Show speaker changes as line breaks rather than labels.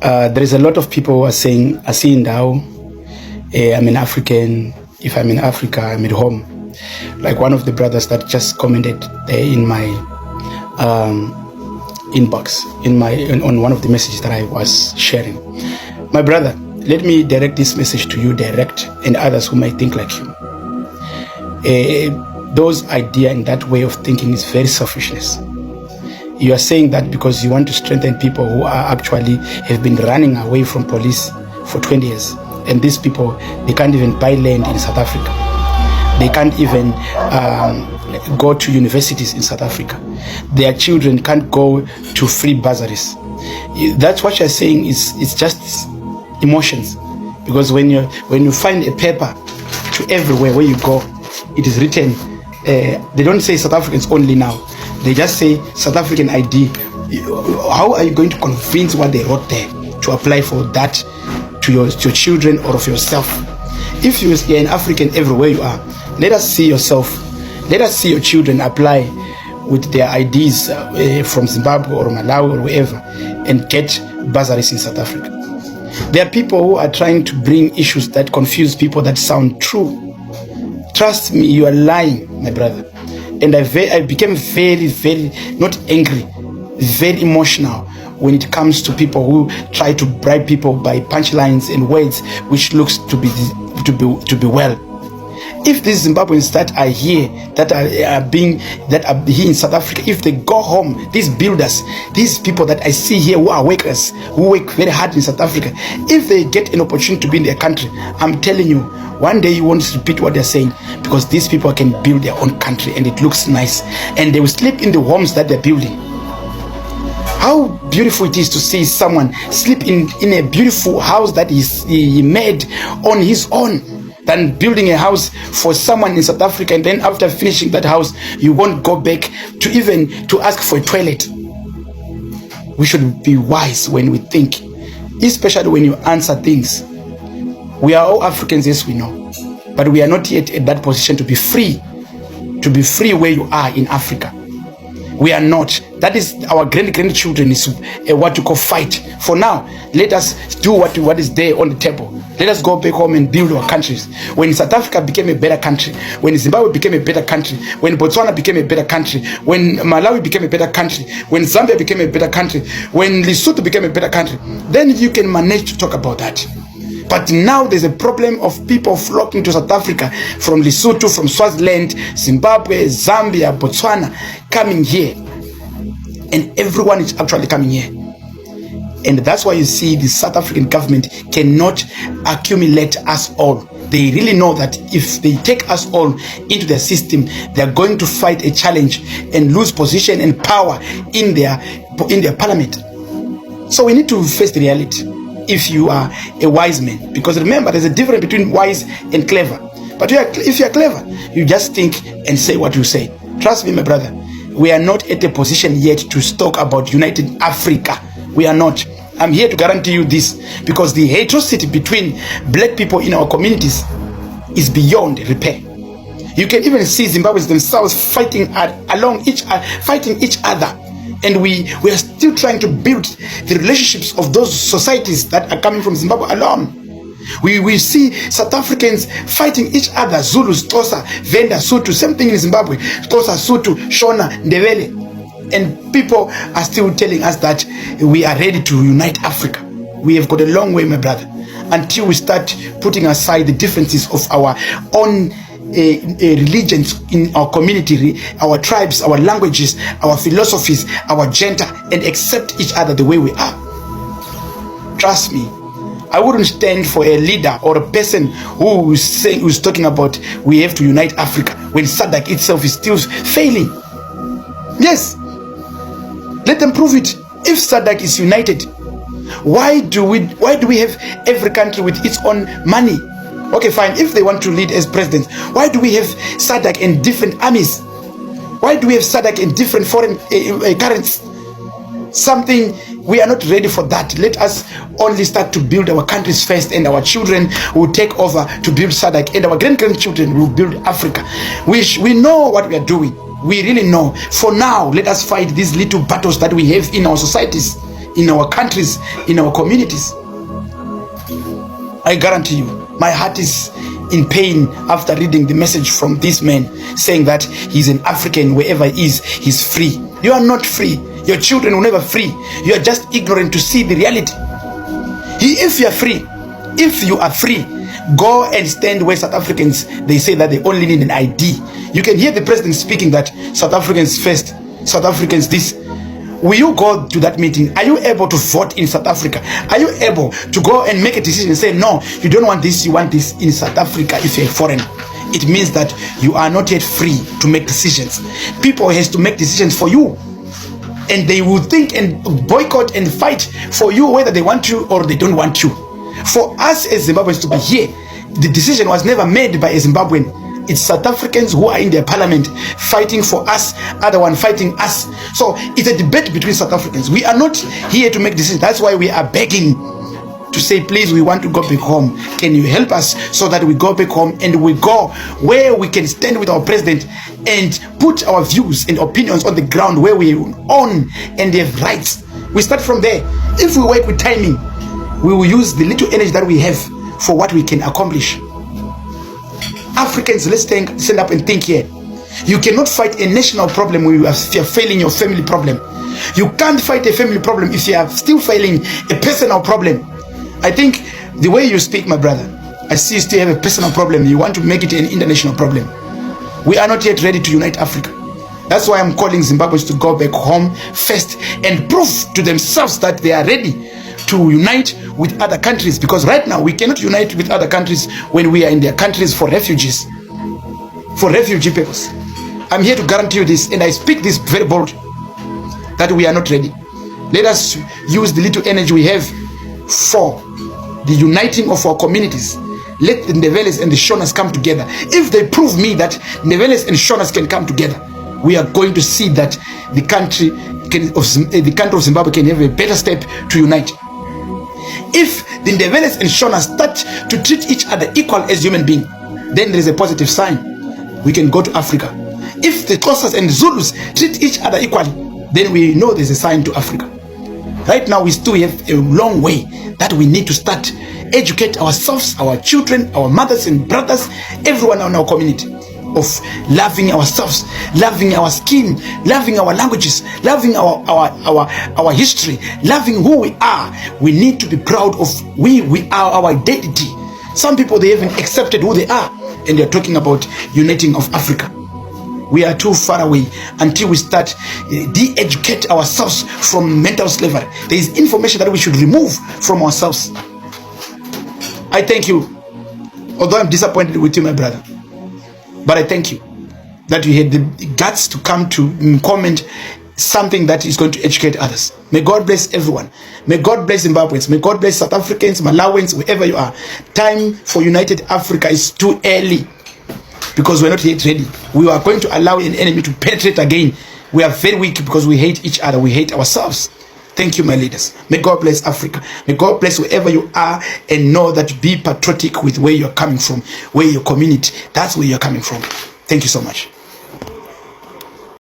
There is a lot of people who are saying, "Asi now, I'm an African. If I'm in Africa, I'm at home." Like one of the brothers that just commented in my inbox, on one of the messages that I was sharing. My brother, let me direct this message to you direct and others who might think like you. Those idea and that way of thinking is very selfishness. You are saying that because you want to strengthen people who are actually have been running away from police for 20 years. And these people, they can't even buy land in South Africa. They can't even go to universities in South Africa. Their children can't go to free bursaries. That's what you're saying it's just emotions. Because when you find a paper to everywhere where you go, it is written, they don't say South Africans only now. They just say South African ID. How are you going to convince what they wrote there to apply for that to your children or of yourself? If you're an African everywhere you are, let us see yourself. Let us see your children apply with their IDs from Zimbabwe or Malawi or wherever and get bursaries in South Africa. There are people who are trying to bring issues that confuse people that sound true. Trust me, you are lying, my brother. And I became very, very, not angry, very emotional when it comes to people who try to bribe people by punchlines and words which looks to be well. If these Zimbabweans that are here, that are here in South Africa, if they go home, these builders, these people that I see here who are workers, who work very hard in South Africa, if they get an opportunity to be in their country, I'm telling you, one day you won't repeat what they're saying, because these people can build their own country and it looks nice, and they will sleep in the homes that they're building. How beautiful it is to see someone sleep in a beautiful house that he made on his own, than building a house for someone in South Africa, and then after finishing that house, you won't go back to even to ask for a toilet. We should be wise when we think, especially when you answer things. We are all Africans, yes, we know, but we are not yet at that position to be free where you are in Africa. We are not. That is our grandchildren is what you call fight. For now, let us do what is there on the table. Let us go back home and build our countries. When South Africa became a better country, when Zimbabwe became a better country, when Botswana became a better country, when Malawi became a better country, when Zambia became a better country, when Lesotho became a better country, then you can manage to talk about that. But now there's a problem of people flocking to South Africa from Lesotho, from Swaziland, Zimbabwe, Zambia, Botswana, coming here. And everyone is actually coming here. And that's why you see the South African government cannot accumulate us all. They really know that if they take us all into their system, they're going to fight a challenge and lose position and power in their parliament. So we need to face the reality if you are a wise man. Because remember, there's a difference between wise and clever. But if you're clever, you just think and say what you say. Trust me, my brother, we are not at a position yet to talk about united Africa. We are not. I'm here to guarantee you this, because the atrocity between black people in our communities is beyond repair. You can even see Zimbabweans themselves fighting each other. And we are still trying to build the relationships of those societies that are coming from Zimbabwe alone. We see South Africans fighting each other, Zulus, Xhosa, Venda, Sotho, same thing in Zimbabwe, Xhosa, Sotho, Shona, Ndebele. And people are still telling us that we are ready to unite Africa. We have got a long way, my brother, until we start putting aside the differences of our own religions in our community, our tribes, our languages, our philosophies, our gender, and accept each other the way we are. Trust me, I wouldn't stand for a leader or a person who's talking about we have to unite Africa when SADC itself is still failing. Yes, let them prove it. If SADC is united, why do we have every country with its own money? Okay, fine. If they want to lead as presidents, why do we have SADC and different armies? Why do we have SADC in different foreign currencies? Something we are not ready for that. Let us only start to build our countries first, and our children will take over to build SADC, and our grandchildren will build Africa. We know what we are doing. We really know. For now, let us fight these little battles that we have in our societies. in our countries, in our communities. I guarantee you, my heart is in pain after reading the message from this man saying that he's an African, wherever he is, he's free. You are not free. Your children will never free. You are just ignorant to see the reality. If you are free, go and stand where South Africans, they say that they only need an ID. You can hear the president speaking that South Africans first, South Africans this. Will you go to that meeting? Are you able to vote in South Africa? Are you able to go and make a decision and say, no, you don't want this, you want this in South Africa if you're foreign? It means that you are not yet free to make decisions. People has to make decisions for you. And they will think and boycott and fight for you whether they want you or they don't want you. For us as Zimbabweans to be here, the decision was never made by a Zimbabwean. It's South Africans who are in their parliament fighting for us, other one fighting us. So it's a debate between South Africans. We are not here to make decisions. That's why we are begging to say, please, we want to go back home. Can you help us so that we go back home and we go where we can stand with our president and put our views and opinions on the ground where we own and have rights. We start from there. If we work with timing, we will use the little energy that we have for what we can accomplish. Africans, let's stand up and think here. You cannot fight a national problem if you are failing your family problem. You can't fight a family problem if you are still failing a personal problem. I think the way you speak, my brother, I see you still have a personal problem. You want to make it an international problem. We are not yet ready to unite Africa. That's why I'm calling Zimbabweans to go back home first and prove to themselves that they are ready to unite with other countries, because right now we cannot unite with other countries when we are in their countries for refugees, for refugee peoples. I'm here to guarantee you this, and I speak this very bold, that we are not ready. Let us use the little energy we have for the uniting of our communities. Let the Ndeveles and the Shonas come together. If they prove me that Ndeveles and Shonas can come together, we are going to see that the country of Zimbabwe can have a better step to unite. If the Ndeveles and Shonas start to treat each other equal as human beings, then there is a positive sign. We can go to Africa. If the Xhosas and Zulus treat each other equally, then we know there's a sign to Africa. Right now, we still have a long way that we need to start. Educate ourselves, our children, our mothers and brothers, everyone in our community, of loving ourselves, loving our skin, loving our languages, loving our history, loving who we are. We need to be proud of we are our identity. Some people, they haven't accepted who they are, and they're talking about uniting of Africa. We are too far away until we start de-educate ourselves from mental slavery. There is information that we should remove from ourselves. I thank you. Although I'm disappointed with you, my brother, but I thank you that you had the guts to come to comment something that is going to educate others. May God bless everyone. May God bless Zimbabweans. May God bless South Africans, Malawians, wherever you are. Time for United Africa is too early, because we're not yet ready. We are going to allow an enemy to penetrate again. We are very weak because we hate each other. We hate ourselves. Thank you, my leaders. May God bless Africa. May God bless wherever you are, and know that be patriotic with where you're coming from, where your community, that's where you're coming from. Thank you so much.